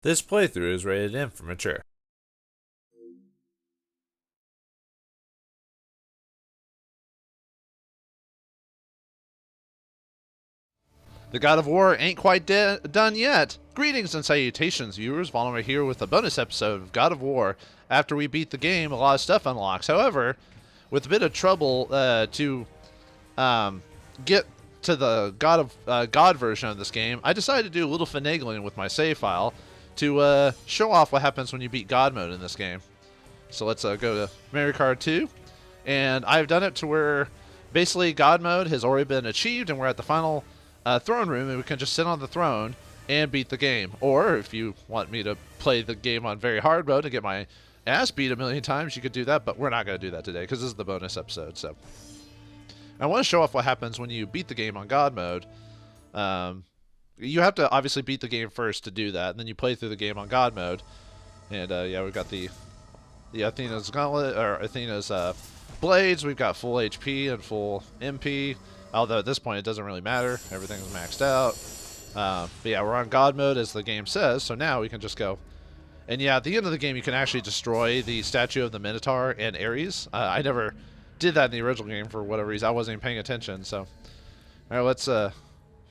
This playthrough is rated M for mature. The God of War ain't quite done yet. Greetings and salutations, viewers. Vauldemare here with a bonus episode of God of War. After we beat the game, a lot of stuff unlocks. However, with a bit of trouble to get to the God version of this game, I decided to do a little finagling with my save file to show off what happens when you beat God mode in this game. So let's go to memory card 2, and I've done it to where basically God mode has already been achieved, and we're at the final throne room, and we can just sit on the throne and beat the game. Or if you want me to play the game on very hard mode and get my ass beat a million times, you could do that, but we're not going to do that today because this is the bonus episode. So I want to show off what happens when you beat the game on God mode. You have to obviously beat the game first to do that, and then you play through the game on God mode. And yeah, we've got the Athena's gauntlet, or Athena's blades. We've got full HP and full MP. Although at this point it doesn't really matter. Everything's maxed out. But yeah, we're on God mode as the game says, so now we can just go. And yeah, at the end of the game you can actually destroy the statue of the Minotaur and Ares. I never did that in the original game for whatever reason. I wasn't even paying attention, so. Alright, let's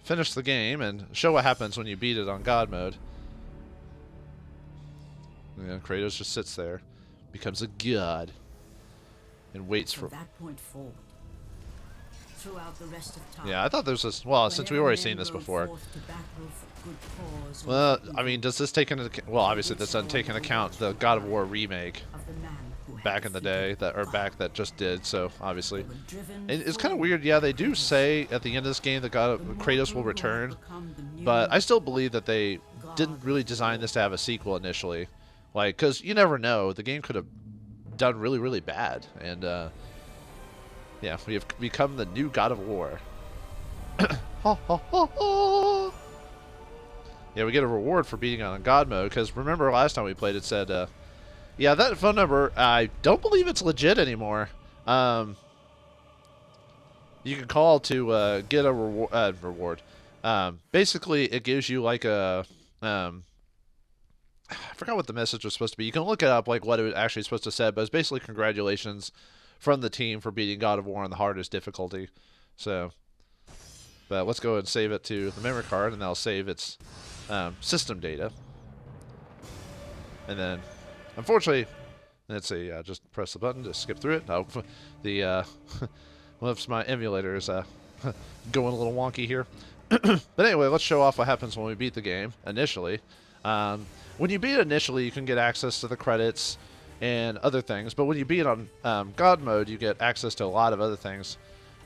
finish the game and show what happens when you beat it on God mode. Yeah, Kratos just sits there, becomes a god, and waits for that point forward. Throughout the rest of time. Yeah, I thought there was this. Well, since we've already seen this before. Well, I mean, does this take into account? Well, obviously this doesn't take into account the God of War remake back in the day that just did. So obviously, it's kind of weird. Yeah, they do say at the end of this game that Kratos will return, but I still believe that they didn't really design this to have a sequel initially, like because you never know. The game could have done really, really bad, and yeah, we have become the new God of War. Ha, ha, ha, ha. Yeah, we get a reward for beating on God mode, because remember last time we played it said, yeah, that phone number, I don't believe it's legit anymore. You can call to get a reward. Basically, it gives you like a... I forgot what the message was supposed to be. You can look it up, like what it was actually supposed to say, but it's basically congratulations from the team for beating God of War on the hardest difficulty. So, but let's go ahead and save it to the memory card, and that'll save its system data. And then, unfortunately, let's see, just press the button to skip through it. Oh, the whoops, my emulator is going a little wonky here. But anyway, let's show off what happens when we beat the game initially. When you beat it initially, you can get access to the credits and other things, but when you beat on God mode, you get access to a lot of other things.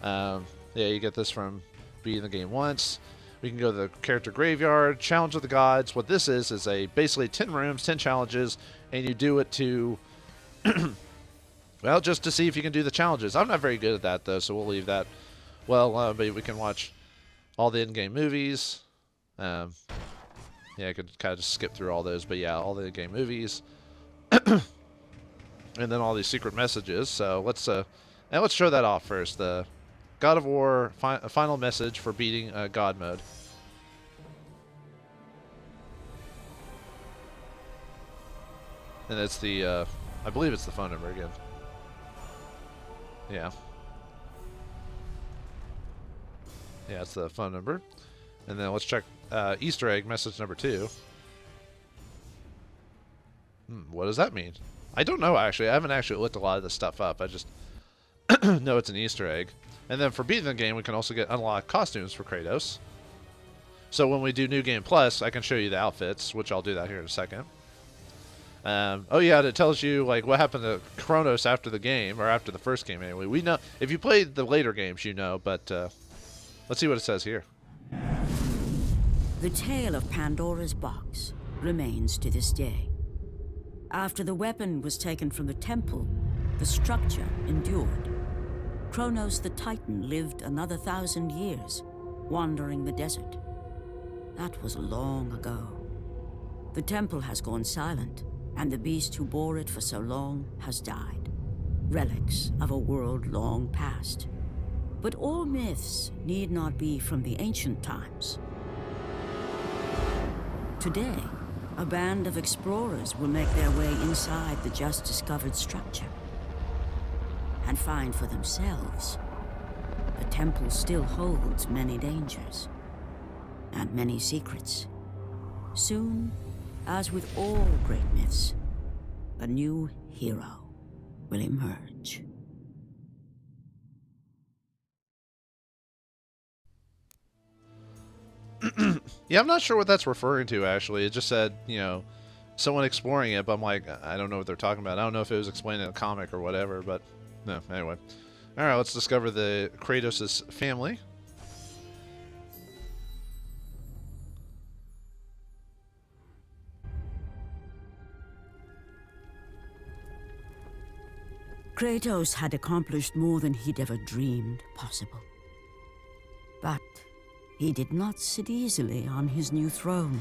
Yeah, you get this from beating the game once. We can go to the character graveyard, challenge of the gods. What this is a basically 10 rooms, 10 challenges, and you do it to, well, just to see if you can do the challenges. I'm not very good at that though, so we'll leave that. Well, but we can watch all the in-game movies. Yeah, I could kind of just skip through all those, but yeah, all the in-game movies. And then all these secret messages. So let's show that off first. The God of War final message for beating God mode. And it's the I believe it's the phone number again. Yeah. Yeah, it's the phone number. And then let's check Easter egg message number 2. What does that mean? I don't know, actually. I haven't actually looked a lot of this stuff up. I just know it's an Easter egg. And then for beating the game, we can also get unlocked costumes for Kratos. So when we do New Game Plus, I can show you the outfits, which I'll do that here in a second. Oh yeah, and it tells you like what happened to Kratos after the game, or after the first game anyway. We know, if you played the later games, you know, but let's see what it says here. The tale of Pandora's box remains to this day. After the weapon was taken from the temple, the structure endured. Kronos the Titan lived another 1,000 years, wandering the desert. That was long ago. The temple has gone silent, and the beast who bore it for so long has died. Relics of a world long past. But all myths need not be from the ancient times. Today, a band of explorers will make their way inside the just-discovered structure and find for themselves the temple still holds many dangers and many secrets. Soon, as with all great myths, a new hero will emerge. Yeah, I'm not sure what that's referring to, actually. It just said, someone exploring it, but I'm like, I don't know what they're talking about. I don't know if it was explained in a comic or whatever, but no, anyway. Alright, let's discover the Kratos' family. Kratos had accomplished more than he'd ever dreamed possible. But he did not sit easily on his new throne.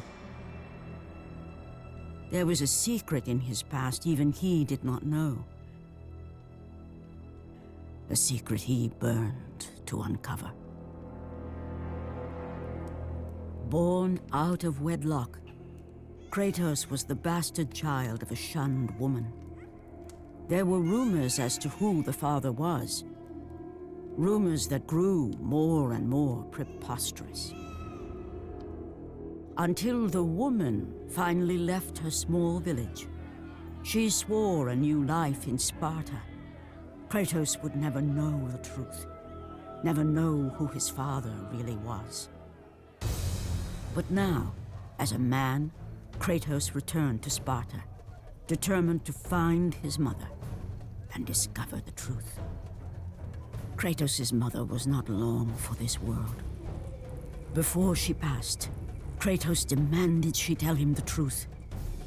There was a secret in his past even he did not know. A secret he burned to uncover. Born out of wedlock, Kratos was the bastard child of a shunned woman. There were rumors as to who the father was. Rumors that grew more and more preposterous. Until the woman finally left her small village. She swore a new life in Sparta. Kratos would never know the truth. Never know who his father really was. But now, as a man, Kratos returned to Sparta, determined to find his mother and discover the truth. Kratos' mother was not long for this world. Before she passed, Kratos demanded she tell him the truth.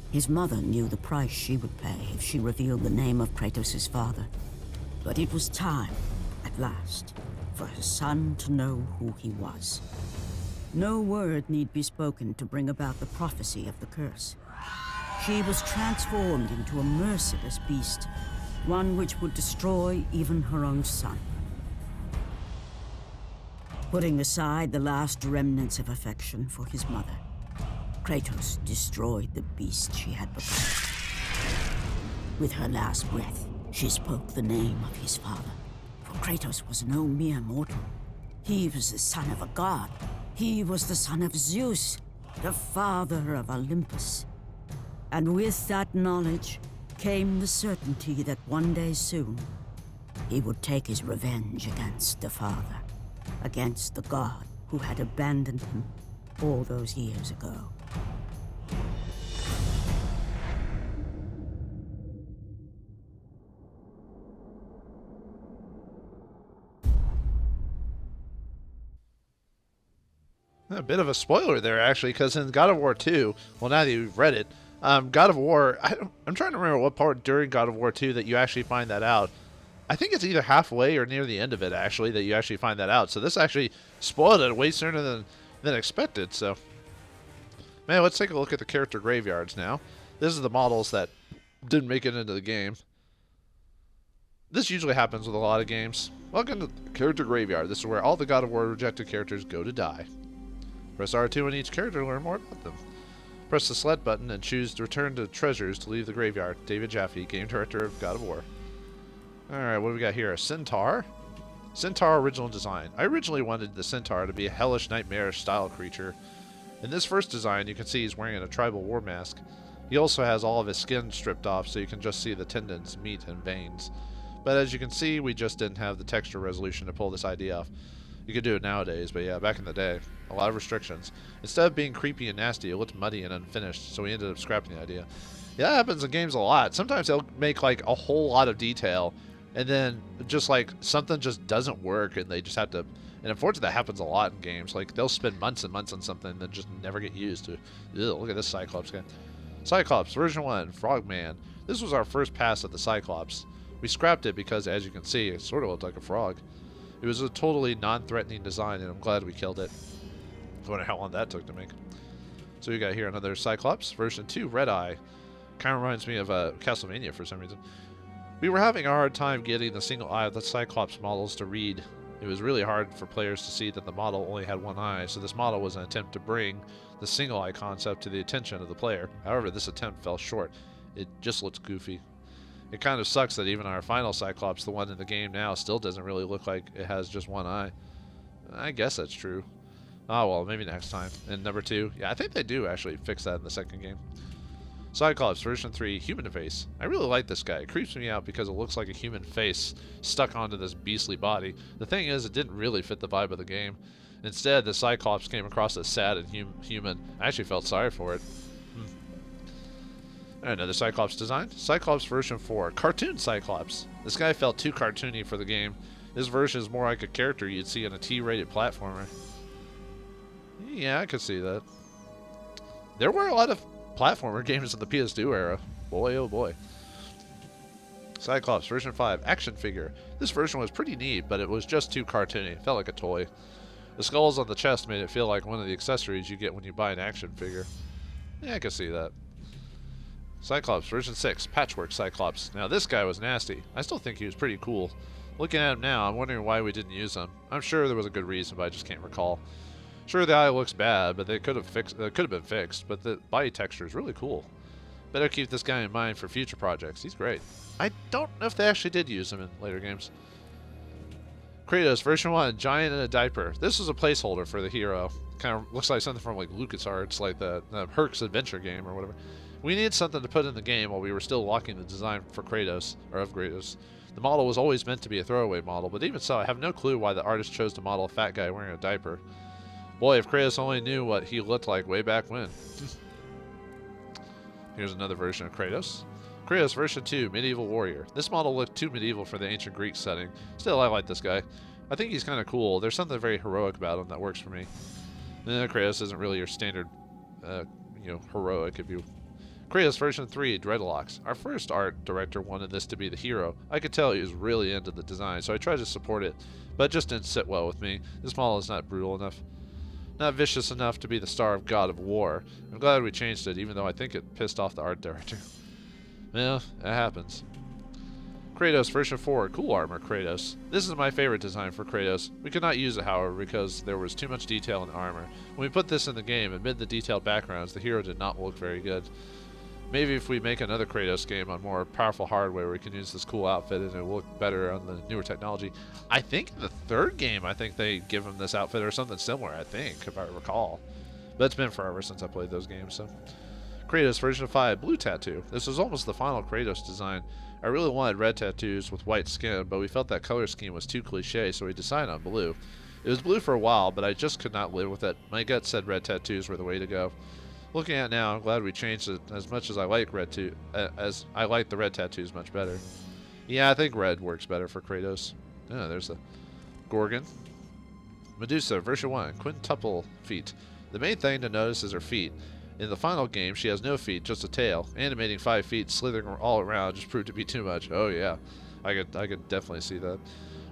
His mother knew the price she would pay if she revealed the name of Kratos' father. But it was time, at last, for her son to know who he was. No word need be spoken to bring about the prophecy of the curse. She was transformed into a merciless beast, one which would destroy even her own son. Putting aside the last remnants of affection for his mother, Kratos destroyed the beast she had become. With her last breath, she spoke the name of his father. For Kratos was no mere mortal. He was the son of a god. He was the son of Zeus, the father of Olympus. And with that knowledge came the certainty that one day soon, he would take his revenge against the father, against the god who had abandoned him all those years ago. A bit of a spoiler there, actually, because in God of War 2, well, now that you've read it, God of War, I'm trying to remember what part during God of War 2 that you actually find that out. I think it's either halfway or near the end of it, actually, that you actually find that out. So this actually spoiled it way sooner than expected. So, man, let's take a look at the character graveyards now. This is the models that didn't make it into the game. This usually happens with a lot of games. Welcome to the character graveyard. This is where all the God of War rejected characters go to die. Press R2 on each character to learn more about them. Press the select button and choose to return to treasures to leave the graveyard. David Jaffe, game director of God of War. Alright, what do we got here? A centaur. Centaur original design. I originally wanted the centaur to be a hellish, nightmarish style creature. In this first design, you can see he's wearing a tribal war mask. He also has all of his skin stripped off, so you can just see the tendons, meat, and veins. But as you can see, we just didn't have the texture resolution to pull this idea off. You could do it nowadays, but yeah, back in the day, a lot of restrictions. Instead of being creepy and nasty, it looked muddy and unfinished, so we ended up scrapping the idea. Yeah, that happens in games a lot. Sometimes they'll make like a whole lot of detail, and then just like something just doesn't work, and they just have to. And unfortunately, that happens a lot in games. Like they'll spend months and months on something and then just never get used to. Ew, look at this Cyclops guy. Cyclops version 1, Frogman. This was our first pass at the Cyclops. We scrapped it because, as you can see, it sort of looked like a frog. It was a totally non-threatening design, and I'm glad we killed it. I wonder how long that took to make. So we got here another Cyclops, version 2, Red Eye. Kind of reminds me of Castlevania for some reason. We were having a hard time getting the single eye of the Cyclops models to read. It was really hard for players to see that the model only had one eye, so this model was an attempt to bring the single eye concept to the attention of the player. However, this attempt fell short. It just looks goofy. It kind of sucks that even our final Cyclops, the one in the game now, still doesn't really look like it has just one eye. I guess that's true. Oh well, maybe next time. And number 2, yeah, I think they do actually fix that in the second game. Cyclops version 3, human face. I really like this guy. It creeps me out because it looks like a human face stuck onto this beastly body. The thing is, it didn't really fit the vibe of the game. Instead, the Cyclops came across as sad and human. I actually felt sorry for it. Another Cyclops design. Cyclops version 4, cartoon Cyclops. This guy felt too cartoony for the game. This version is more like a character you'd see in a T-rated platformer. Yeah, I could see that. There were a lot of platformer games in the PS2 era. Boy, oh boy. Cyclops version 5, action figure. This version was pretty neat, but it was just too cartoony. It felt like a toy. The skulls on the chest made it feel like one of the accessories you get when you buy an action figure. Yeah, I can see that. Cyclops version 6, patchwork Cyclops. Now this guy was nasty. I still think he was pretty cool. Looking at him now, I'm wondering why we didn't use him. I'm sure there was a good reason, but I just can't recall. Sure, the eye looks bad, but they could have been fixed. But the body texture is really cool. Better keep this guy in mind for future projects. He's great. I don't know if they actually did use him in later games. Kratos version 1, giant in a diaper. This was a placeholder for the hero. Kind of looks like something from like LucasArts, like the Herc's adventure game or whatever. We needed something to put in the game while we were still locking the design for Kratos, or of Kratos. The model was always meant to be a throwaway model, but even so, I have no clue why the artist chose to model a fat guy wearing a diaper. Boy, if Kratos only knew what he looked like way back when. Here's another version of Kratos. Kratos version 2, medieval warrior. This model looked too medieval for the ancient Greek setting. Still, I like this guy. I think he's kind of cool. There's something very heroic about him that works for me. Kratos isn't really your standard, heroic, if you... Kratos version 3, dreadlocks. Our first art director wanted this to be the hero. I could tell he was really into the design, so I tried to support it, but it just didn't sit well with me. This model is not brutal enough. Not vicious enough to be the star of God of War. I'm glad we changed it, even though I think it pissed off the art director. Yeah, it happens. Kratos version 4, cool armor Kratos. This is my favorite design for Kratos. We could not use it, however, because there was too much detail in the armor. When we put this in the game, amid the detailed backgrounds, the hero did not look very good. Maybe if we make another Kratos game on more powerful hardware, we can use this cool outfit and it will look better on the newer technology. I think in the third game, I think they give him this outfit or something similar, I think, if I recall. But it's been forever since I played those games, so... Kratos version 5, blue tattoo. This was almost the final Kratos design. I really wanted red tattoos with white skin, but we felt that color scheme was too cliche, so we decided on blue. It was blue for a while, but I just could not live with it. My gut said red tattoos were the way to go. Looking at it now, I'm glad we changed it. As much as I like I like the red tattoos much better. Yeah, I think red works better for Kratos. Oh, there's the Gorgon. Medusa, version 1, quintuple feet. The main thing to notice is her feet. In the final game, she has no feet, just a tail. Animating 5 feet, slithering all around just proved to be too much. Oh yeah, I could definitely see that.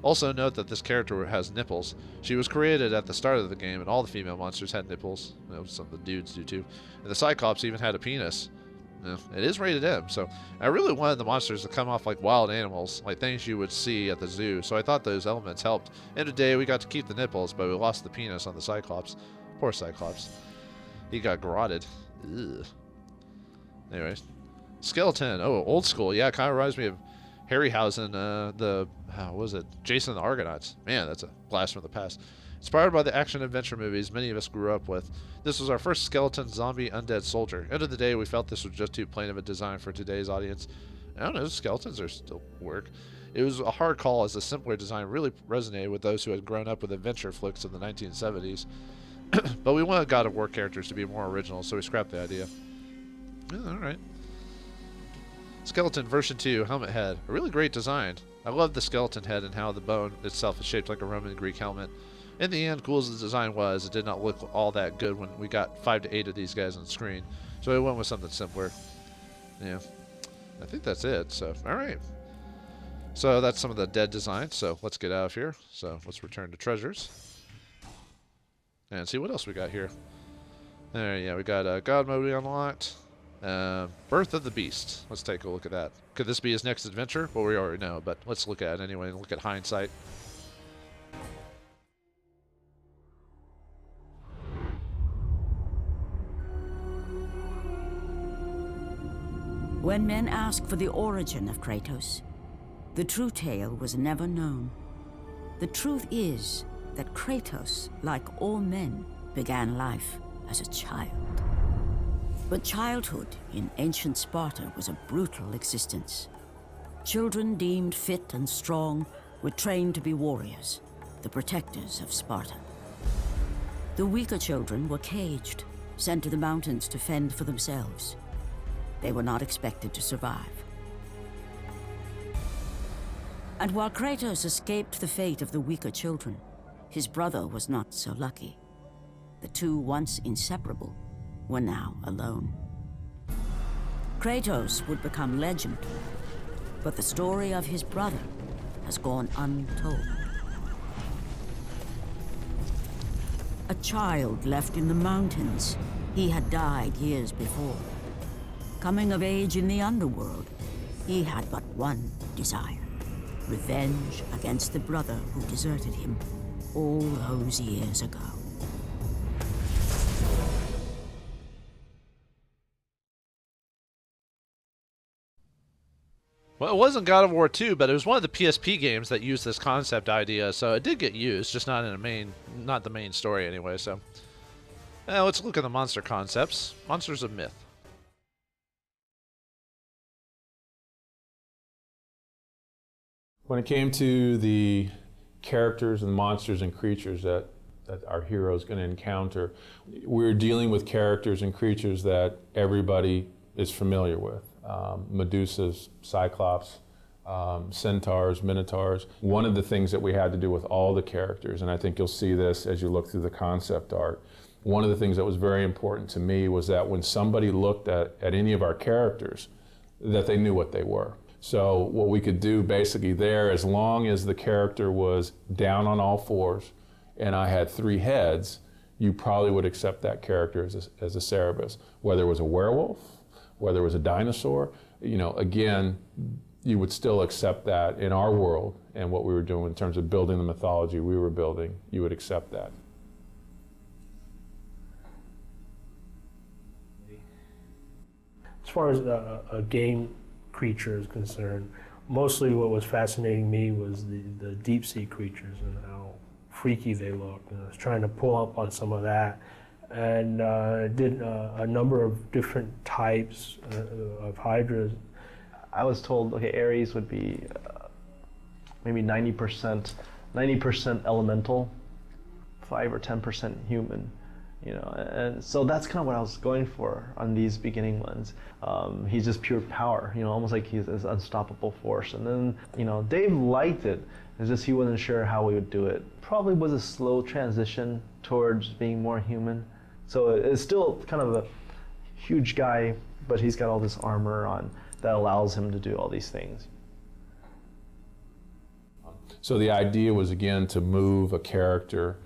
Also note that this character has nipples. She was created at the start of the game, and all the female monsters had nipples. You know, some of the dudes do too. And the Cyclops even had a penis. You know, it is rated M, so I really wanted the monsters to come off like wild animals, like things you would see at the zoo, so I thought those elements helped. And today we got to keep the nipples, but we lost the penis on the Cyclops. Poor Cyclops. He got garroted. Ugh. Anyways. Skeleton. Oh, old school. Yeah, it kind of reminds me of Harryhausen, what was it? Jason the Argonauts. Man, that's a blast from the past. Inspired by the action-adventure movies many of us grew up with, this was our first skeleton zombie undead soldier. End of the day, we felt this was just too plain of a design for today's audience. I don't know, skeletons are still work. It was a hard call as the simpler design really resonated with those who had grown up with adventure flicks in the 1970s. But we wanted God of War characters to be more original, so we scrapped the idea. Yeah, alright. Skeleton version 2, helmet head. A really great design. I love the skeleton head and how the bone itself is shaped like a Roman Greek helmet. In the end, cool as the design was, it did not look all that good when we got 5 to 8 of these guys on screen. So I went with something simpler. Yeah. I think that's it, so alright. So that's some of the dead designs, so let's get out of here. So let's return to treasures. And see what else we got here. There, yeah, we got God mode we unlocked. Birth of the Beast. Let's take a look at that. Could this be his next adventure? Well, we already know, but let's look at it anyway and look at hindsight. When men ask for the origin of Kratos, the true tale was never known. The truth is that Kratos, like all men, began life as a child. But childhood in ancient Sparta was a brutal existence. Children deemed fit and strong were trained to be warriors, the protectors of Sparta. The weaker children were caged, sent to the mountains to fend for themselves. They were not expected to survive. And while Kratos escaped the fate of the weaker children, his brother was not so lucky. The two, once inseparable, were now alone. Kratos would become legend, but the story of his brother has gone untold. A child left in the mountains, he had died years before. Coming of age in the underworld, he had but one desire: revenge against the brother who deserted him all those years ago. Well, it wasn't God of War 2, but it was one of the PSP games that used this concept idea, so it did get used, just not in not the main story anyway. So, let's look at the monster concepts. Monsters of myth. When it came to the characters and monsters and creatures that our hero is going to encounter, we're dealing with characters and creatures that everybody is familiar with. Medusas, Cyclops, centaurs, minotaurs. One of the things that we had to do with all the characters, and I think you'll see this as you look through the concept art, one of the things that was very important to me was that when somebody looked at any of our characters, that they knew what they were. So what we could do basically there, as long as the character was down on all fours and I had three heads, you probably would accept that character as a Cerberus. Whether it was a werewolf, whether it was a dinosaur, again, you would still accept that in our world and what we were doing in terms of building the mythology we were building, you would accept that. As far as a game creature is concerned, mostly what was fascinating me was the deep sea creatures and how freaky they looked. And I was trying to pull up on some of that, and did a number of different types of hydras. I was told, okay, Ares would be maybe 90% elemental, 5 or 10% human. And so that's kind of what I was going for on these beginning ones. He's just pure power, almost like he's this unstoppable force. And then, Dave liked it. It's just he wasn't sure how we would do it. Probably was a slow transition towards being more human. So it's still kind of a huge guy, but he's got all this armor on that allows him to do all these things. So the idea was, again, to move a character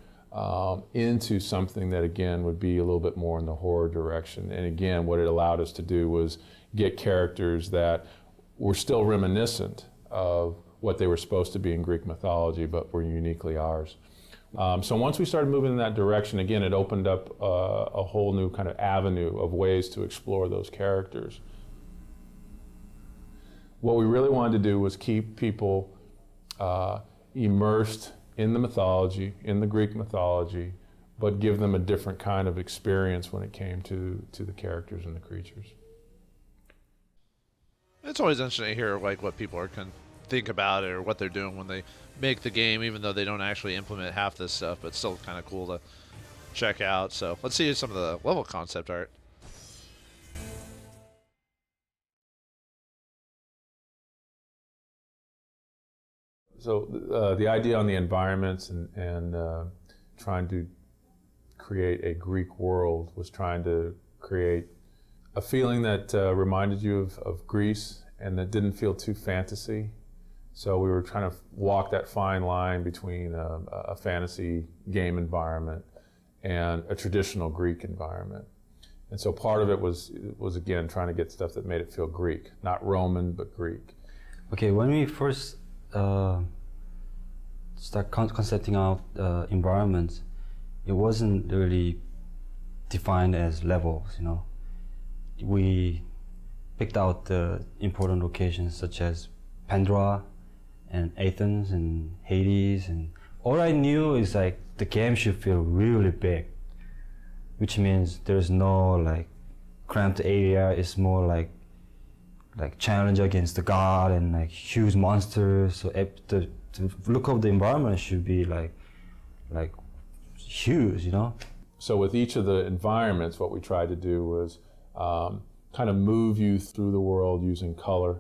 into something that, again, would be a little bit more in the horror direction. And again, what it allowed us to do was get characters that were still reminiscent of what they were supposed to be in Greek mythology, but were uniquely ours. So once we started moving in that direction, again, it opened up a whole new kind of avenue of ways to explore those characters. What we really wanted to do was keep people immersed in the mythology, in the Greek mythology, but give them a different kind of experience when it came to the characters and the creatures. It's always interesting to hear what people can think about it or what they're doing when they make the game, even though they don't actually implement half this stuff, but it's still kind of cool to check out. So let's see some of the level concept art. So the idea on the environments and trying to create a Greek world was trying to create a feeling that reminded you of Greece and that didn't feel too fantasy. So we were trying to walk that fine line between a fantasy game environment and a traditional Greek environment. And so part of it was again trying to get stuff that made it feel Greek, not Roman, but Greek. Okay, when we first start concepting out environments, it wasn't really defined as levels. We picked out the important locations such as Pandora and Athens and Hades, and all I knew is like the game should feel really big, which means there's no like cramped area. It's more like challenge against the god and like huge monsters. So the look of the environment should be like huge, you know. So with each of the environments, what we tried to do was kind of move you through the world using color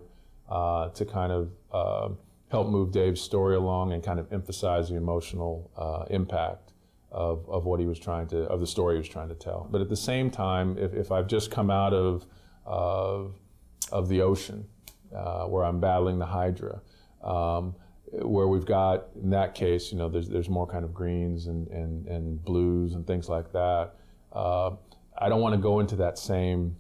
to kind of help move Dave's story along and kind of emphasize the emotional impact of what he was trying to, of the story he was trying to tell. But at the same time, if I've just come out of the ocean where I'm battling the Hydra, where we've got, in that case, you know, there's more kind of greens and blues and things like that. I don't want to go into that same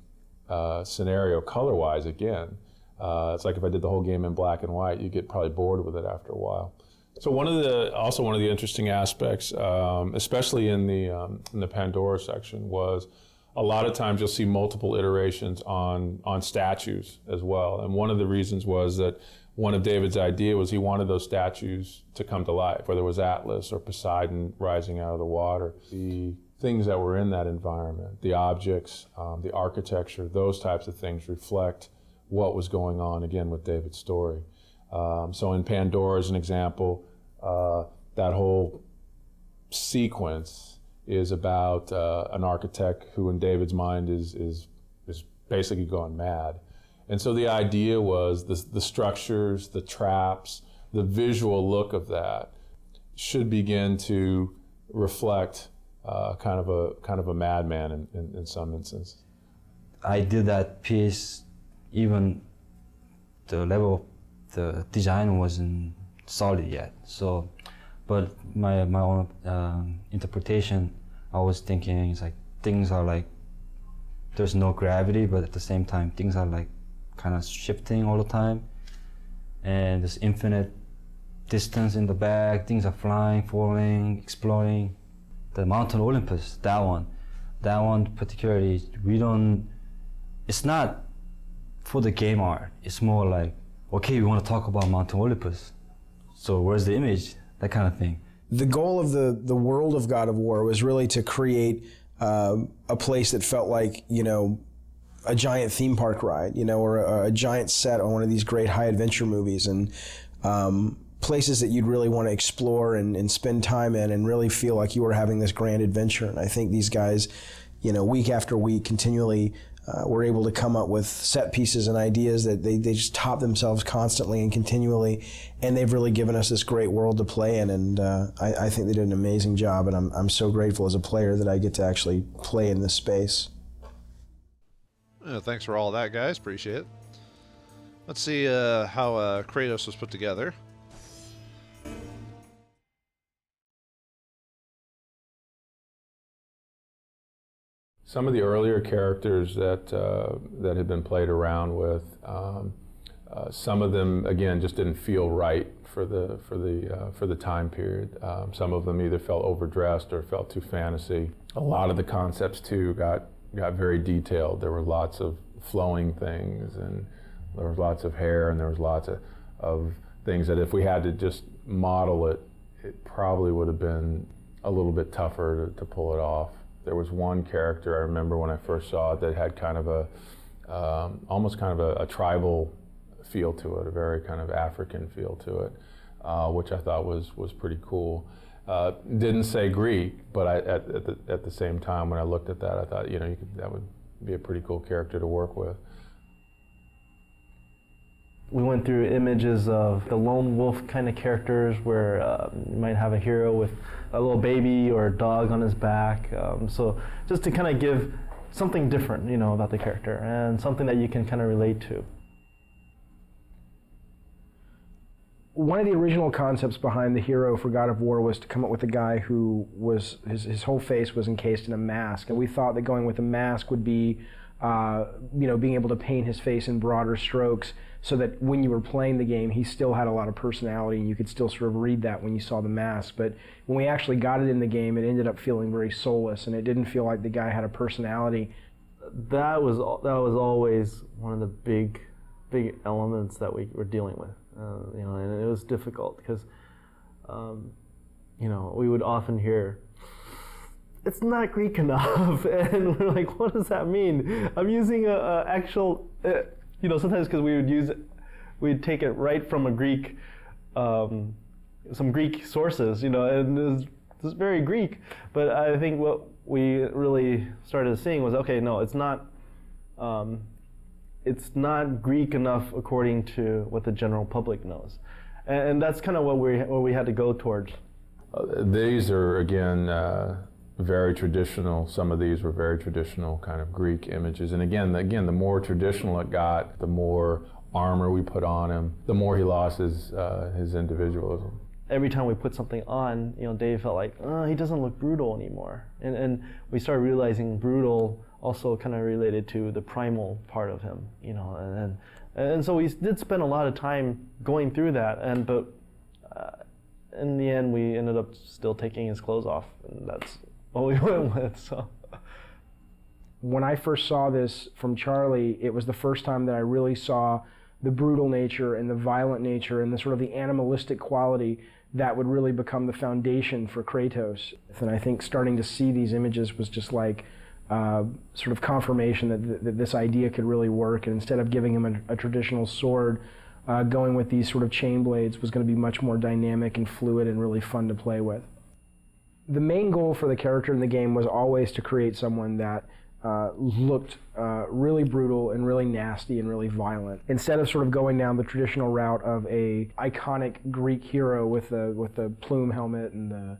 scenario color-wise again. It's like if I did the whole game in black and white, you get probably bored with it after a while. So one of the interesting aspects, especially in the Pandora section, was a lot of times you'll see multiple iterations on statues as well. And one of the reasons was that one of David's idea was he wanted those statues to come to life, whether it was Atlas or Poseidon rising out of the water. The things that were in that environment, the objects, the architecture, those types of things reflect what was going on, again, with David's story. So in Pandora, as an example, that whole sequence is about an architect who, in David's mind, is basically gone mad. And so the idea was the structures, the traps, the visual look of that should begin to reflect kind of a madman in some instance. I did that piece, even the level of the design wasn't solid yet. So, but my own interpretation, I was thinking it's like things are like there's no gravity, but at the same time things are like kind of shifting all the time, and there's infinite distance in the back. Things are flying, falling, exploding. The Mountain Olympus, that one particularly, it's not for the game art. It's more like, okay, we want to talk about Mountain Olympus, so where's the image? That kind of thing. The goal of the world of God of War was really to create a place that felt like, you know, a giant theme park ride, you know, or a giant set on one of these great high adventure movies, and places that you'd really want to explore and spend time in and really feel like you were having this grand adventure. And I think these guys, you know, week after week continually were able to come up with set pieces and ideas that they just top themselves constantly and continually, and they've really given us this great world to play in, and I think they did an amazing job, and I'm so grateful as a player that I get to actually play in this space. Thanks for all that, guys. Appreciate it. Let's see how Kratos was put together. Some of the earlier characters that had been played around with, some of them again just didn't feel right for the time period. Some of them either felt overdressed or felt too fantasy. A lot of the concepts too got very detailed. There were lots of flowing things, and there was lots of hair, and there was lots of things that if we had to just model it, it probably would have been a little bit tougher to pull it off. There was one character I remember when I first saw it that had kind of almost kind of a tribal feel to it, a very kind of African feel to it, which I thought was pretty cool. Didn't say Greek, but at the same time when I looked at that, I thought, you know, that would be a pretty cool character to work with. We went through images of the lone wolf kind of characters where you might have a hero with a little baby or a dog on his back. So just to kind of give something different, you know, about the character and something that you can kind of relate to. One of the original concepts behind the hero for God of War was to come up with a guy who was, his whole face was encased in a mask. And we thought that going with a mask would be, you know, being able to paint his face in broader strokes so that when you were playing the game, he still had a lot of personality and you could still sort of read that when you saw the mask. But when we actually got it in the game, it ended up feeling very soulless and it didn't feel like the guy had a personality. that was always one of the big elements that we were dealing with, and it was difficult because, we would often hear, it's not Greek enough, and we're like, what does that mean? I'm using a actual, sometimes because we'd take it right from a Greek, some Greek sources, and it's very Greek, but I think what we really started seeing was, okay, no, it's not Greek enough according to what the general public knows, and that's kind of what we had to go towards. These are, again, very traditional. Some of these were very traditional kind of Greek images. And again, the more traditional it got, the more armor we put on him, the more he lost his individualism. Every time we put something on, Dave felt like, he doesn't look brutal anymore. And we started realizing brutal also kind of related to the primal part of him, and so we did spend a lot of time going through that, but in the end we ended up still taking his clothes off, and that's what we went with. So when I first saw this from Charlie, it was the first time that I really saw the brutal nature and the violent nature and the sort of the animalistic quality that would really become the foundation for Kratos. And I think starting to see these images was just like sort of confirmation that this idea could really work, and instead of giving him a traditional sword, going with these sort of chain blades was going to be much more dynamic and fluid and really fun to play with. The main goal for the character in the game was always to create someone that looked really brutal and really nasty and really violent. Instead of sort of going down the traditional route of a iconic Greek hero with the plume helmet and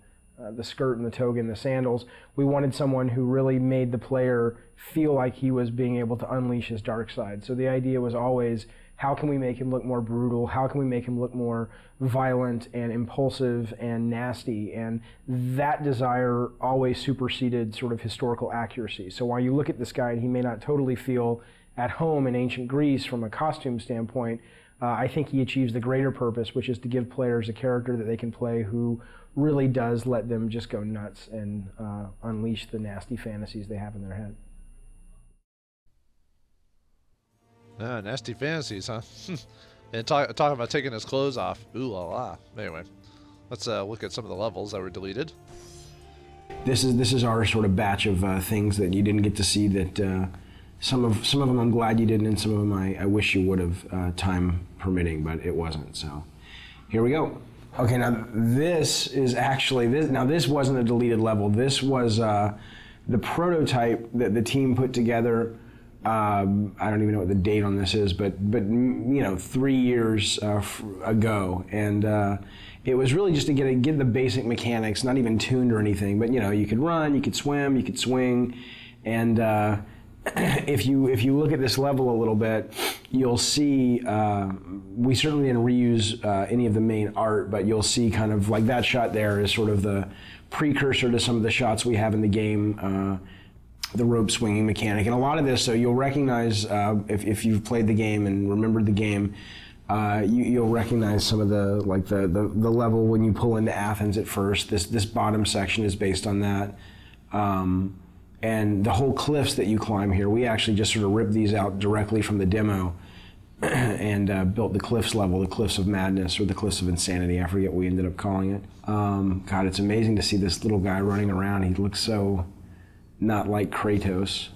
the skirt and the toga and the sandals, we wanted someone who really made the player feel like he was being able to unleash his dark side. So the idea was always, how can we make him look more brutal? How can we make him look more violent and impulsive and nasty? And that desire always superseded sort of historical accuracy. So while you look at this guy and he may not totally feel at home in ancient Greece from a costume standpoint, I think he achieves the greater purpose, which is to give players a character that they can play who really does let them just go nuts and unleash the nasty fantasies they have in their head. Nasty fantasies, huh? And talk about taking his clothes off. Ooh la la. Anyway, let's look at some of the levels that were deleted. This is our sort of batch of things that you didn't get to see. That some of them I'm glad you didn't, and some of them I wish you would have, time permitting, but it wasn't. So here we go. Okay, now this is actually this. Now this wasn't a deleted level. This was the prototype that the team put together. I don't even know what the date on this is, but 3 years ago, and it was really just to get the basic mechanics, not even tuned or anything, but you could run, you could swim, you could swing, and if you look at this level a little bit, you'll see we certainly didn't reuse any of the main art, but you'll see kind of like that shot there is sort of the precursor to some of the shots we have in the game. The rope swinging mechanic, and a lot of this, so you'll recognize if you've played the game and remembered the game, you'll recognize some of the level when you pull into Athens at first. This bottom section is based on that, and the whole cliffs that you climb here, we actually just sort of ripped these out directly from the demo and built the cliffs level, the cliffs of madness or the cliffs of insanity. I forget what we ended up calling it. God, it's amazing to see this little guy running around. He looks so not like Kratos.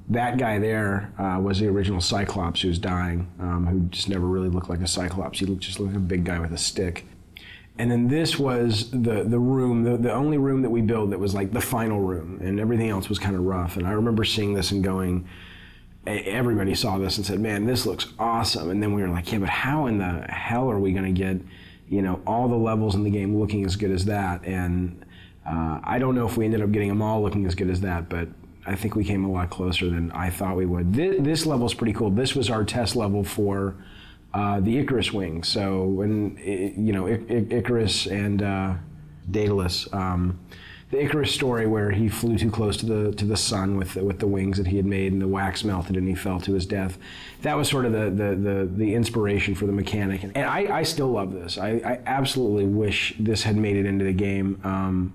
That guy there was the original Cyclops who's dying, who just never really looked like a Cyclops. He just looked like a big guy with a stick. And then this was the room, the only room that we built that was like the final room, and everything else was kind of rough. And I remember seeing this and going, everybody saw this and said, man, this looks awesome. And then we were like, yeah, but how in the hell are we gonna get, all the levels in the game looking as good as that? And I don't know if we ended up getting them all looking as good as that, but I think we came a lot closer than I thought we would. This level's pretty cool. This was our test level for the Icarus wings. So when Icarus and Daedalus, the Icarus story where he flew too close to the sun with the wings that he had made, and the wax melted and he fell to his death. That was sort of the inspiration for the mechanic. And I still love this. I absolutely wish this had made it into the game.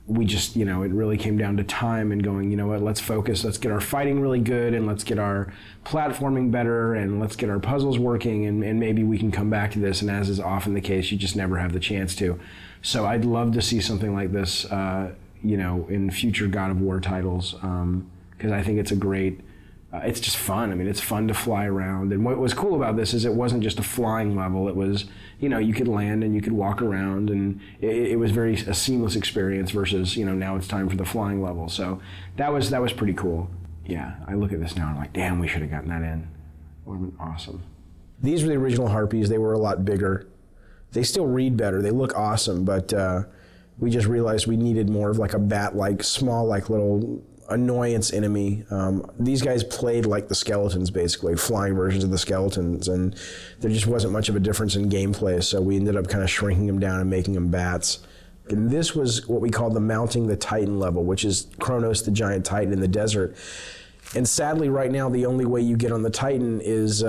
we just, it really came down to time and going, you know what, let's focus, let's get our fighting really good, and let's get our platforming better, and let's get our puzzles working, and maybe we can come back to this. And as is often the case, you just never have the chance to. So I'd love to see something like this, in future God of War titles, because I think it's a great, it's just fun. I mean, it's fun to fly around. And what was cool about this is it wasn't just a flying level. It was, you could land and you could walk around, and it was a seamless experience versus, now it's time for the flying level. So that was pretty cool. Yeah, I look at this now and I'm like, damn, we should have gotten that in. It would have been awesome. These were the original Harpies. They were a lot bigger. They still read better. They look awesome, but we just realized we needed more of like a bat-like, small, like little annoyance enemy. These guys played like the skeletons, basically, flying versions of the skeletons, and there just wasn't much of a difference in gameplay, so we ended up kind of shrinking them down and making them bats. And this was what we called the Mounting the Titan level, which is Kratos, the giant titan in the desert. And sadly, right now, the only way you get on the Titan is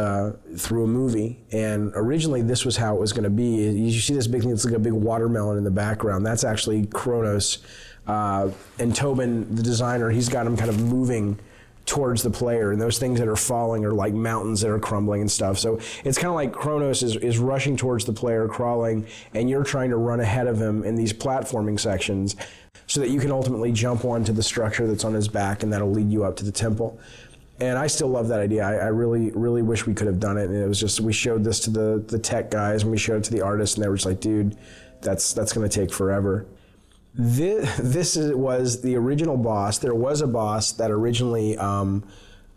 through a movie. And originally, this was how it was going to be. You see this big thing, it's like a big watermelon in the background. That's actually Kratos. And Tobin, the designer, he's got him kind of moving towards the player, and those things that are falling are like mountains that are crumbling and stuff. So it's kind of like Kratos is rushing towards the player, crawling, and you're trying to run ahead of him in these platforming sections so that you can ultimately jump onto the structure that's on his back, and that'll lead you up to the temple. And I still love that idea. I really, really wish we could have done it. And it was just, we showed this to the tech guys, and we showed it to the artists, and they were just like, dude, that's going to take forever. This was the original boss. There was a boss that originally, look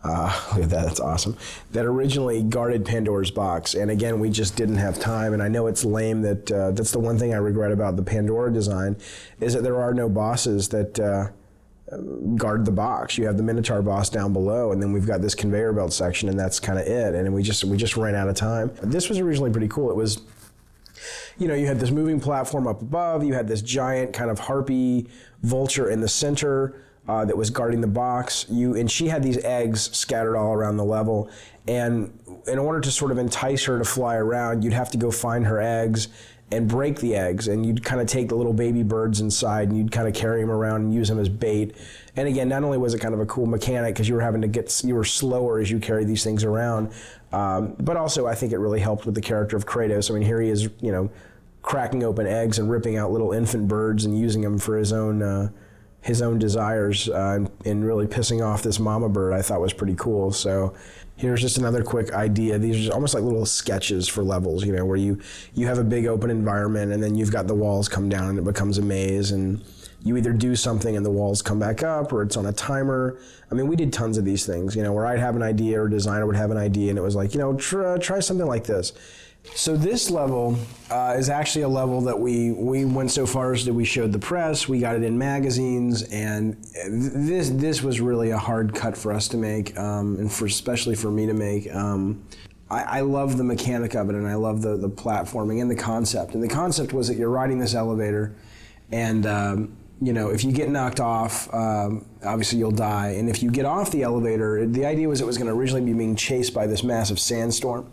at that, that's awesome, that originally guarded Pandora's box. And again, we just didn't have time. And I know it's lame that that's the one thing I regret about the Pandora design, is that there are no bosses that guard the box. You have the Minotaur boss down below, and then we've got this conveyor belt section, and that's kind of it. And we just ran out of time. This was originally pretty cool. It was, you had this moving platform up above, you had this giant kind of harpy vulture in the center that was guarding the box. And she had these eggs scattered all around the level. And in order to sort of entice her to fly around, you'd have to go find her eggs and break the eggs. And you'd kind of take the little baby birds inside, and you'd kind of carry them around and use them as bait. And again, not only was it kind of a cool mechanic because you were slower as you carried these things around, but also I think it really helped with the character of Kratos. I mean, here he is, cracking open eggs and ripping out little infant birds and using them for his own desires, and really pissing off this mama bird. I thought was pretty cool. So here's just another quick idea. These are just almost like little sketches for levels, where you have a big open environment, and then you've got the walls come down and it becomes a maze, and you either do something and the walls come back up, or it's on a timer. I mean, we did tons of these things, where I'd have an idea or a designer would have an idea, and it was like, try something like this. So this level is actually a level that we went so far as that we showed the press, we got it in magazines, and this was really a hard cut for us to make, and especially for me to make. I love the mechanic of it, and I love the platforming and the concept. And the concept was that you're riding this elevator, and if you get knocked off, obviously you'll die. And if you get off the elevator, the idea was it was going to originally be being chased by this massive sandstorm.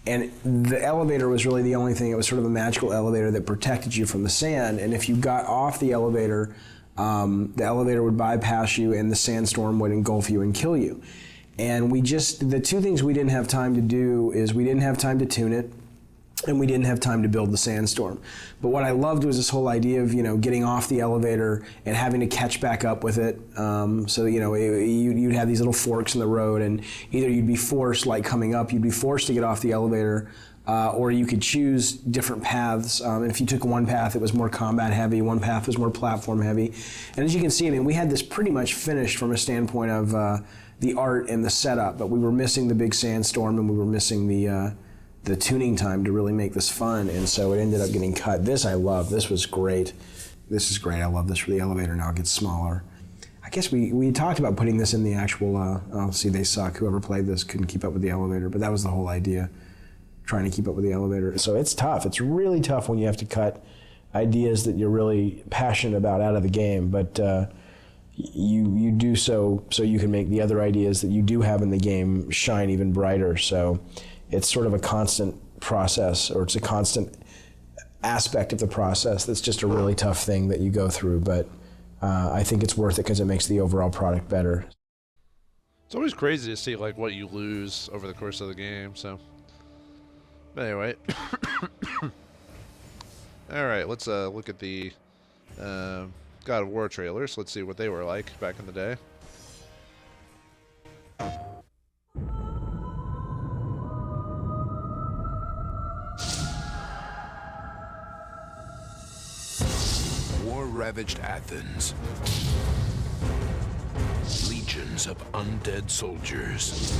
And the elevator was really the only thing. It was sort of a magical elevator that protected you from the sand. And if you got off the elevator would bypass you, and the sandstorm would engulf you and kill you. And the two things we didn't have time to do is we didn't have time to tune it, and we didn't have time to build the sandstorm. But what I loved was this whole idea of, getting off the elevator and having to catch back up with it. So, you'd have these little forks in the road, and either you'd be forced, like coming up, you'd be forced to get off the elevator, or you could choose different paths. And if you took one path, it was more combat heavy, one path was more platform heavy. And as you can see, we had this pretty much finished from a standpoint of the art and the setup, but we were missing the big sandstorm, and we were missing the tuning time to really make this fun, and so it ended up getting cut. This I love. This was great. This is great. I love this for the elevator. Now it gets smaller. I guess we talked about putting this in the actual, see, they suck. Whoever played this couldn't keep up with the elevator, but that was the whole idea, trying to keep up with the elevator. So it's tough. It's really tough when you have to cut ideas that you're really passionate about out of the game, but you do so you can make the other ideas that you do have in the game shine even brighter. So it's sort of a constant process, or it's a constant aspect of the process that's just a really tough thing that you go through, but I think it's worth it because it makes the overall product better. It's always crazy to see like what you lose over the course of the game. So, but anyway, all right, let's look at the God of War trailers. Let's see what they were like back in the day. War-ravaged Athens. Legions of undead soldiers.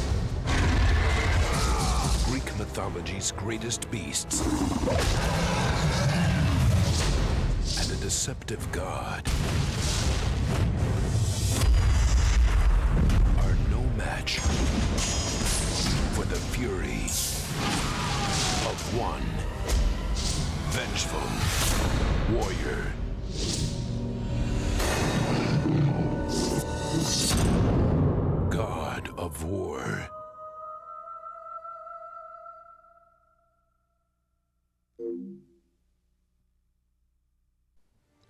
Greek mythology's greatest beasts. And a deceptive god are no match for the fury of one vengeful warrior. God of War.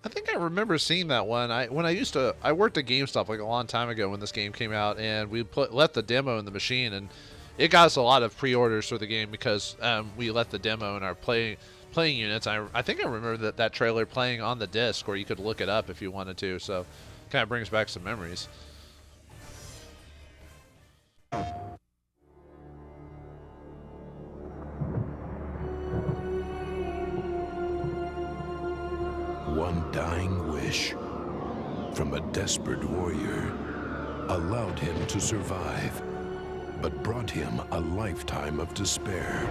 I think I remember seeing that one. I worked at GameStop like a long time ago when this game came out, and we let the demo in the machine, and it got us a lot of pre-orders for the game because we let the demo in our playing units. I think I remember that trailer playing on the disc where you could look it up if you wanted to, so kind of brings back some memories. One dying wish from a desperate warrior allowed him to survive, but brought him a lifetime of despair.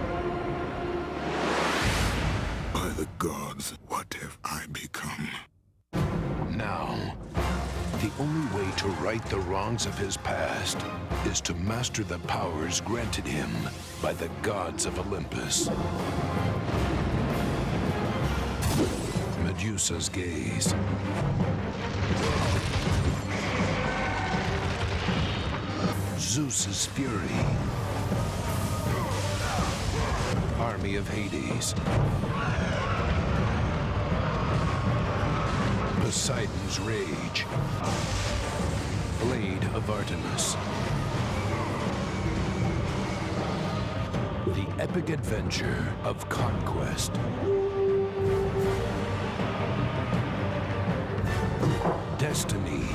By the gods, what have I become? Now, the only way to right the wrongs of his past is to master the powers granted him by the gods of Olympus. Medusa's gaze. Zeus's fury. Army of Hades. Poseidon's rage. Blade of Artemis. The epic adventure of conquest. Destiny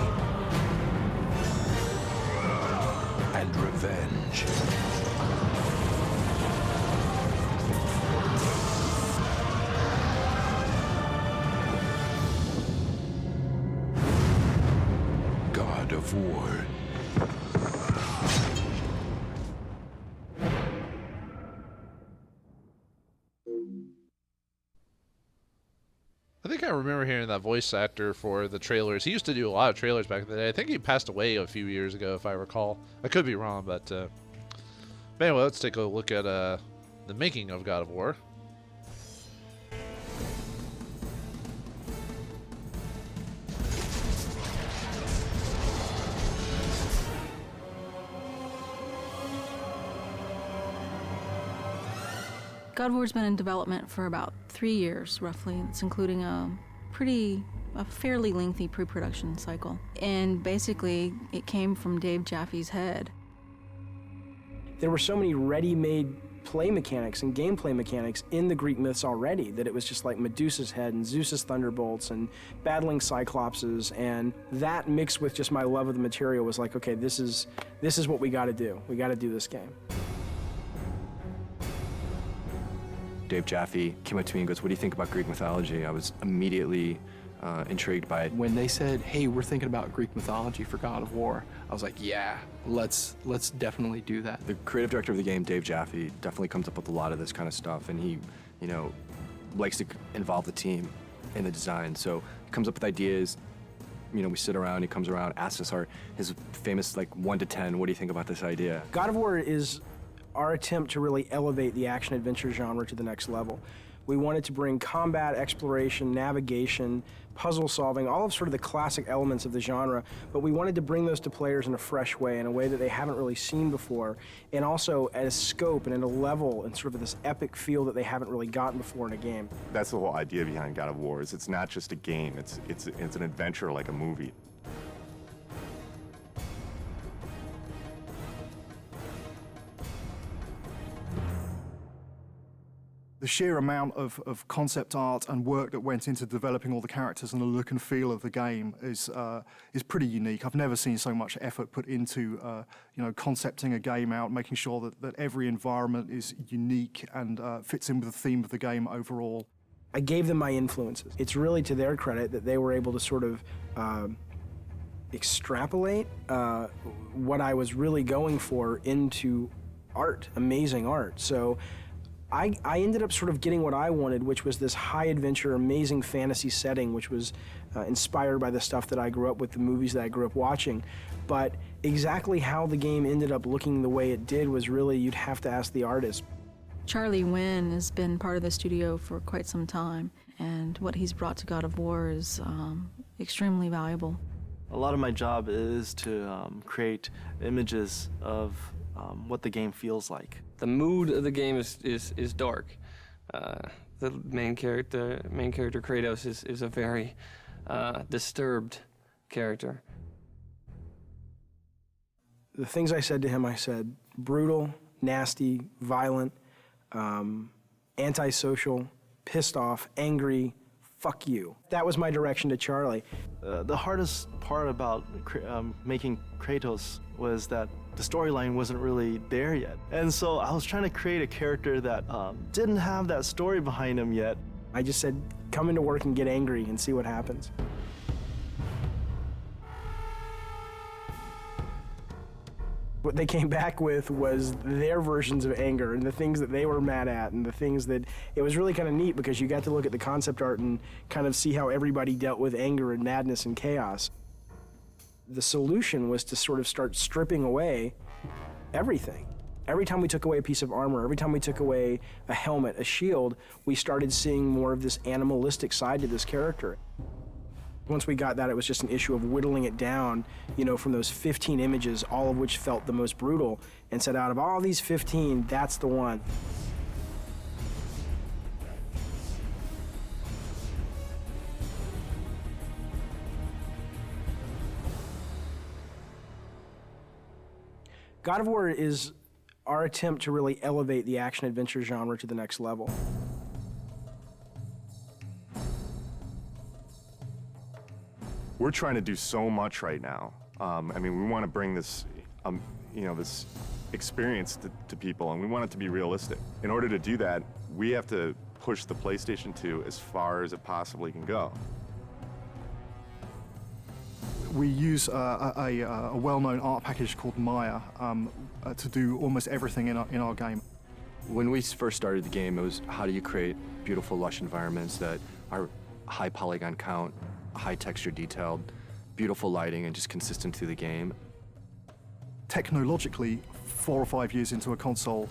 and revenge. God of War. I think I remember hearing that voice actor for the trailers. He used to do a lot of trailers back in the day. I think he passed away a few years ago, if I recall. I could be wrong, but anyway, let's take a look at the making of God of War. God of War's been in development for about 3 years, roughly. It's including a fairly lengthy pre-production cycle. And basically, it came from Dave Jaffe's head. There were so many ready-made play mechanics and gameplay mechanics in the Greek myths already that it was just like Medusa's head and Zeus's thunderbolts and battling Cyclopses, and that mixed with just my love of the material was like, okay, this is what we got to do. We got to do this game. Dave Jaffe came up to me and goes, "What do you think about Greek mythology?" I was immediately intrigued by it. When they said, "Hey, we're thinking about Greek mythology for God of War," I was like, "Yeah, let's definitely do that." The creative director of the game, Dave Jaffe, definitely comes up with a lot of this kind of stuff, and he, likes to involve the team in the design. So he comes up with ideas. We sit around. He comes around, asks us his famous 1 to 10. What do you think about this idea? God of War is our attempt to really elevate the action-adventure genre to the next level. We wanted to bring combat, exploration, navigation, puzzle solving, all of sort of the classic elements of the genre, but we wanted to bring those to players in a fresh way, in a way that they haven't really seen before, and also at a scope and at a level and sort of this epic feel that they haven't really gotten before in a game. That's the whole idea behind God of War, is it's not just a game, it's an adventure like a movie. The sheer amount of concept art and work that went into developing all the characters and the look and feel of the game is pretty unique. I've never seen so much effort put into concepting a game out, making sure that every environment is unique and fits in with the theme of the game overall. I gave them my influences. It's really to their credit that they were able to sort of extrapolate what I was really going for into art, amazing art. So I ended up sort of getting what I wanted, which was this high adventure, amazing fantasy setting, which was inspired by the stuff that I grew up with, the movies that I grew up watching. But exactly how the game ended up looking the way it did was really, you'd have to ask the artist. Charlie Wynn has been part of the studio for quite some time, and what he's brought to God of War is extremely valuable. A lot of my job is to create images of what the game feels like. The mood of the game is dark. The main character Kratos is a very disturbed character. The things I said to him, I said brutal, nasty, violent, antisocial, pissed off, angry, fuck you. That was my direction to Charlie. The hardest part about making Kratos was that the storyline wasn't really there yet. And so I was trying to create a character that didn't have that story behind him yet. I just said, come into work and get angry and see what happens. What they came back with was their versions of anger and the things that they were mad at and the things that, it was really kind of neat because you got to look at the concept art and kind of see how everybody dealt with anger and madness and chaos. The solution was to sort of start stripping away everything. Every time we took away a piece of armor, every time we took away a helmet, a shield, we started seeing more of this animalistic side to this character. Once we got that, it was just an issue of whittling it down, you know, from those 15 images, all of which felt the most brutal, and said out of all these 15, that's the one. God of War is our attempt to really elevate the action-adventure genre to the next level. We're trying to do so much right now. I mean, we want to bring this, this experience to people, and we want it to be realistic. In order to do that, we have to push the PlayStation 2 as far as it possibly can go. We use a well-known art package called Maya to do almost everything in our game. When we first started the game, it was how do you create beautiful, lush environments that are high polygon count, high texture detailed, beautiful lighting, and just consistent through the game. Technologically, 4 or 5 years into a console,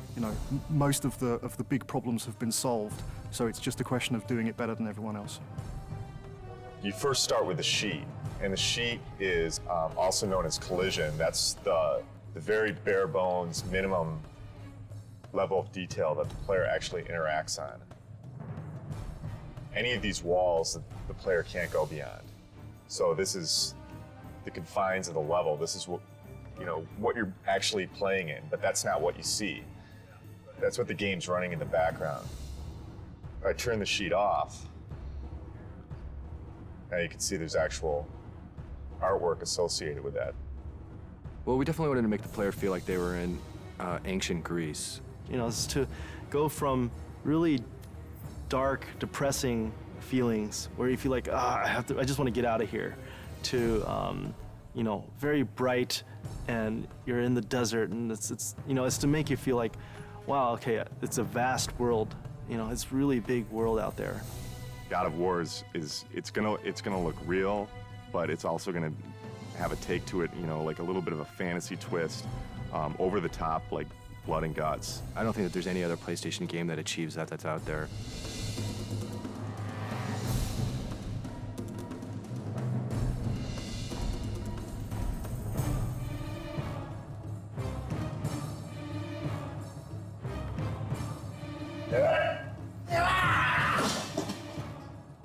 most of the big problems have been solved. So it's just a question of doing it better than everyone else. You first start with the sheet, and the sheet is also known as collision. That's the very bare bones, minimum level of detail that the player actually interacts on. Any of these walls that the player can't go beyond. So this is the confines of the level. This is what you're actually playing in, but that's not what you see. That's what the game's running in the background. If I turn the sheet off, now you can see there's actual artwork associated with that. Well, we definitely wanted to make the player feel like they were in ancient Greece. It's to go from really dark, depressing feelings where you feel like, I just want to get out of here, to very bright, and you're in the desert, and it's to make you feel like, wow, okay, it's a vast world. It's really big world out there. God of War is it's gonna look real, but it's also gonna have a take to it, like a little bit of a fantasy twist, over the top, like blood and guts. I don't think that there's any other PlayStation game that achieves that that's out there.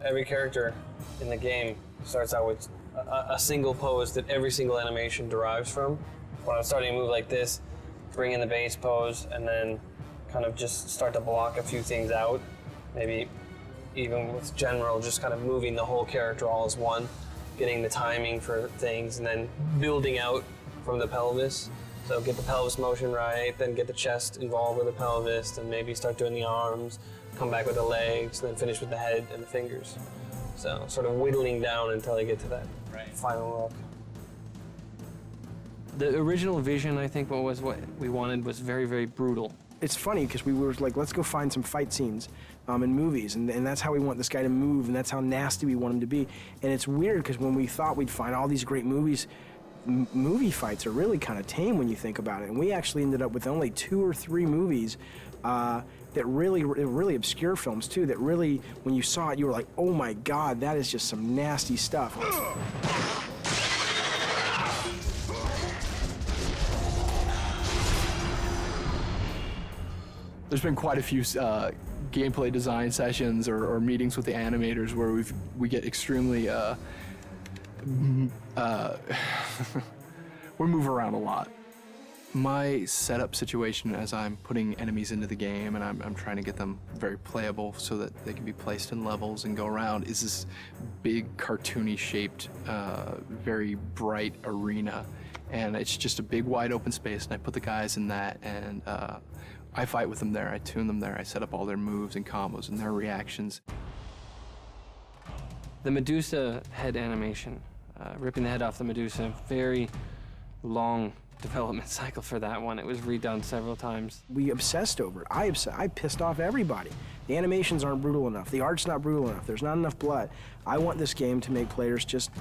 Every character in the game starts out with a single pose that every single animation derives from. When I'm starting to move like this, bring in the base pose, and then kind of just start to block a few things out. Maybe even with general, just kind of moving the whole character all as one, getting the timing for things, and then building out from the pelvis. So get the pelvis motion right, then get the chest involved with the pelvis, and maybe start doing the arms, come back with the legs, then finish with the head and the fingers. So sort of whittling down until I get to that final look. The original vision, I think, what we wanted was very, very brutal. It's funny because we were like, let's go find some fight scenes in movies, and that's how we want this guy to move, and that's how nasty we want him to be. And it's weird because when we thought we'd find all these great movies, movie fights are really kind of tame when you think about it. And we actually ended up with only 2 or 3 movies that really obscure films too, that really, when you saw it, you were like, oh my God, that is just some nasty stuff. There's been quite a few gameplay design sessions or meetings with the animators where we get extremely we move around a lot. My setup situation as I'm putting enemies into the game and I'm trying to get them very playable so that they can be placed in levels and go around is this big cartoony shaped, very bright arena. And it's just a big wide open space, and I put the guys in that, and I fight with them there, I tune them there, I set up all their moves and combos and their reactions. The Medusa head animation, ripping the head off the Medusa, very long development cycle for that one. It was redone several times. We obsessed over it. I pissed off everybody. The animations aren't brutal enough. The art's not brutal enough. There's not enough blood. I want this game to make players just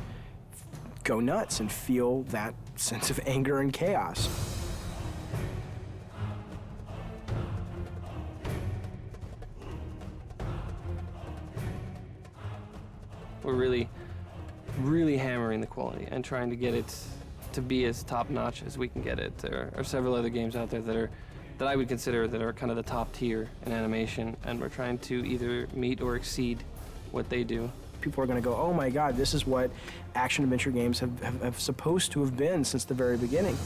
go nuts and feel that sense of anger and chaos. We're really, really hammering the quality and trying to get it to be as top-notch as we can get it. There are several other games out there that I would consider that are kind of the top tier in animation, and we're trying to either meet or exceed what they do. People are going to go, oh my God, this is what action-adventure games have supposed to have been since the very beginning.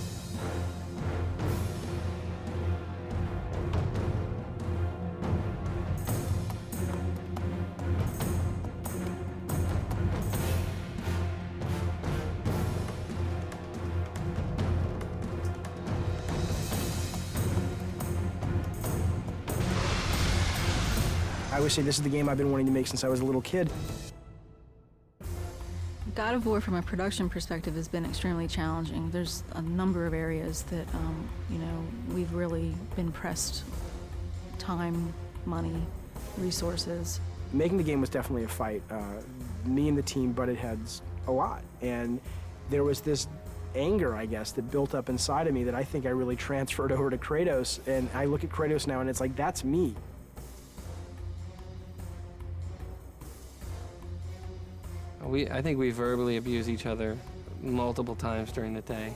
I always say this is the game I've been wanting to make since I was a little kid. God of War, from a production perspective, has been extremely challenging. There's a number of areas that, we've really been pressed. Time, money, resources. Making the game was definitely a fight. Me and the team butted heads a lot, and there was this anger, I guess, that built up inside of me that I think I really transferred over to Kratos, and I look at Kratos now and it's like, that's me. I think we verbally abuse each other multiple times during the day.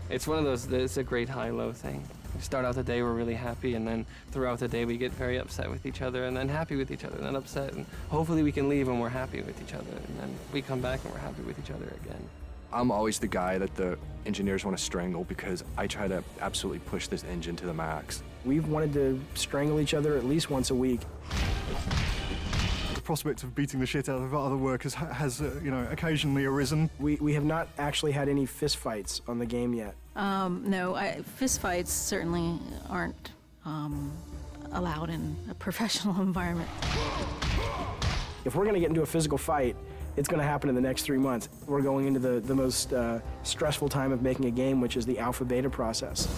It's one of those, it's a great high-low thing. We start out the day, we're really happy, and then throughout the day we get very upset with each other, and then happy with each other, and then upset, and hopefully we can leave and we're happy with each other, and then we come back and we're happy with each other again. I'm always the guy that the engineers want to strangle because I try to absolutely push this engine to the max. We've wanted to strangle each other at least once a week. The prospect of beating the shit out of other workers has occasionally arisen. We have not actually had any fist fights on the game yet. No, fist fights certainly aren't allowed in a professional environment. If we're going to get into a physical fight, it's going to happen in the next 3 months. We're going into the most stressful time of making a game, which is the alpha-beta process.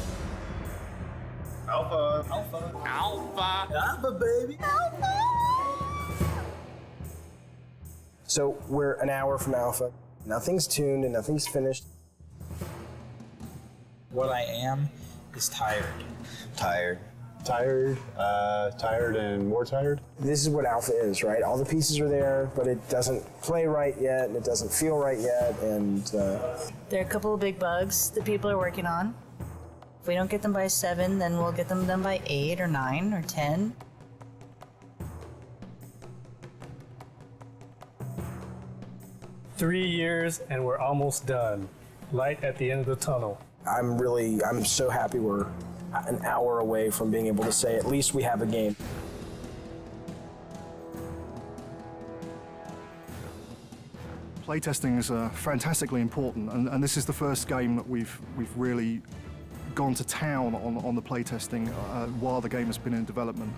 Alpha. Alpha. Alpha. Alpha, baby. Alpha. So we're an hour from alpha. Nothing's tuned and nothing's finished. What I am is tired. Tired. Tired, tired and more tired. This is what alpha is, right? All the pieces are there, but it doesn't play right yet, and it doesn't feel right yet, and... There are a couple of big bugs that people are working on. If we don't get them by 7, then we'll get them done by 8 or 9 or 10. 3 years and we're almost done. Light at the end of the tunnel. I'm so happy we're an hour away from being able to say at least we have a game. Playtesting is fantastically important, and this is the first game that we've really gone to town on the playtesting while the game has been in development.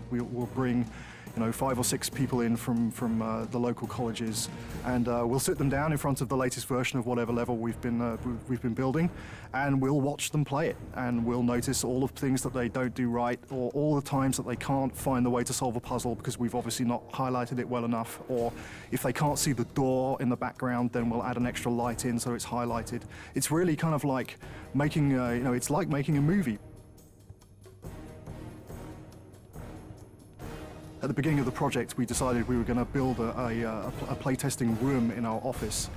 We'll bring 5 or 6 people in from the local colleges, and we'll sit them down in front of the latest version of whatever level we've been building, and we'll watch them play it, and we'll notice all of the things that they don't do right, or all the times that they can't find the way to solve a puzzle because we've obviously not highlighted it well enough, or if they can't see the door in the background, then we'll add an extra light in so it's highlighted. It's really kind of like making it's like making a movie. At the beginning of the project, we decided we were going to build a playtesting room in our office,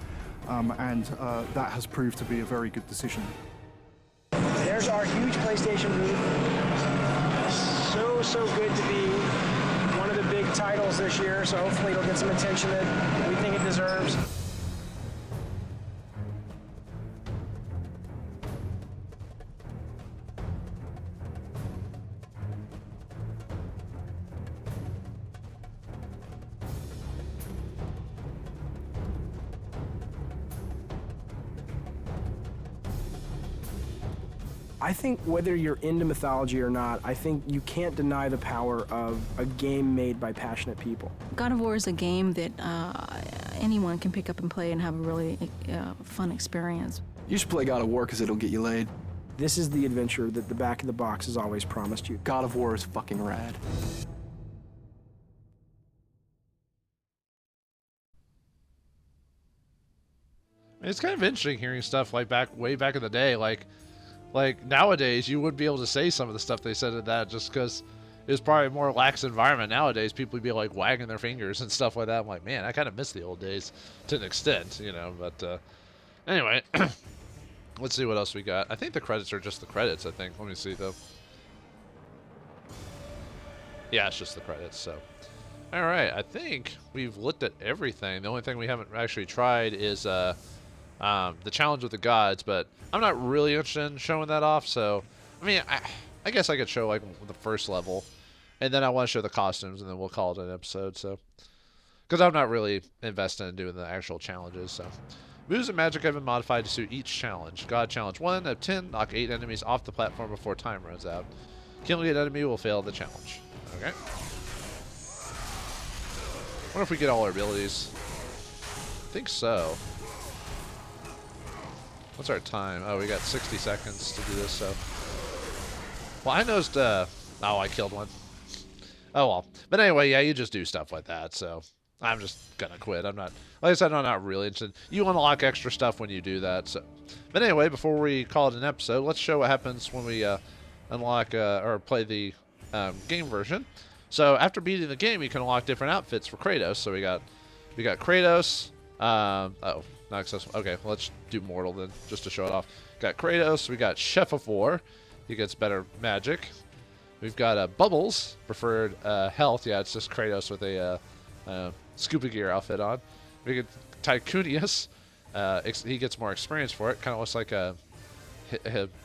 and that has proved to be a very good decision. There's our huge PlayStation booth. So good to be one of the big titles this year, so hopefully it'll get some attention that we think it deserves. I think whether you're into mythology or not, I think you can't deny the power of a game made by passionate people. God of War is a game that anyone can pick up and play and have a really fun experience. You should play God of War because it'll get you laid. This is the adventure that the back of the box has always promised you. God of War is fucking rad. It's kind of interesting hearing stuff like way back in the day, like nowadays you wouldn't be able to say some of the stuff they said in that just because it was probably a more lax environment. Nowadays people would be like wagging their fingers and stuff like that. I'm like, man, I kind of miss the old days to an extent, but anyway. Let's see what else we got. I think the credits are just the credits, I think. Let me see though. Yeah, it's just the credits, so. Alright, I think we've looked at everything. The only thing we haven't actually tried is the challenge with the gods, but I'm not really interested in showing that off, so I mean, I guess I could show like the first level, and then I want to show the costumes, and then we'll call it an episode, so. Because I'm not really invested in doing the actual challenges, so. Moves and magic have been modified to suit each challenge. God challenge 1 of 10, knock 8 enemies off the platform before time runs out. Killing an enemy will fail the challenge. Okay. Wonder if we get all our abilities. I think so. What's our time? Oh, we got 60 seconds to do this, so. Well, I noticed, oh, I killed one. Oh, well. But anyway, yeah, you just do stuff like that, so. I'm just gonna quit. I'm not, like I said, I'm not really interested. You unlock extra stuff when you do that, so. But anyway, before we call it an episode, let's show what happens when we unlock or play the game version. So after beating the game, you can unlock different outfits for Kratos. So we got Kratos. Oh, not accessible. Okay, well, let's do mortal then, just to show it off. Got Kratos. We got Chef of War. He gets better magic. We've got Bubbles, preferred health. Yeah, it's just Kratos with a scuba gear outfit on. We get Tycoonius. He gets more experience for it. Kind of looks like a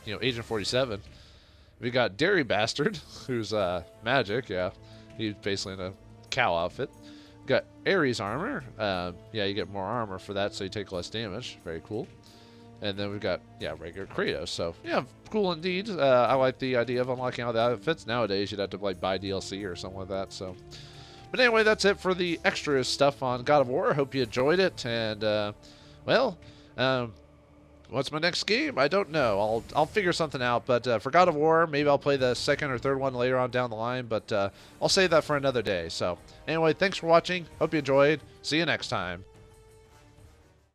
Agent 47. We got Dairy Bastard, who's magic. Yeah, he's basically in a cow outfit. We got Ares armor. Yeah, you get more armor for that, so you take less damage. Very cool. And then we've got regular Kratos. So yeah, cool indeed. I like the idea of unlocking all the outfits. Nowadays, you'd have to like buy DLC or something like that. So. But anyway, that's it for the extra stuff on God of War. I hope you enjoyed it. And, well, what's my next game? I don't know. I'll figure something out. But for God of War, maybe I'll play the second or third one later on down the line. But I'll save that for another day. So anyway, thanks for watching. Hope you enjoyed. See you next time.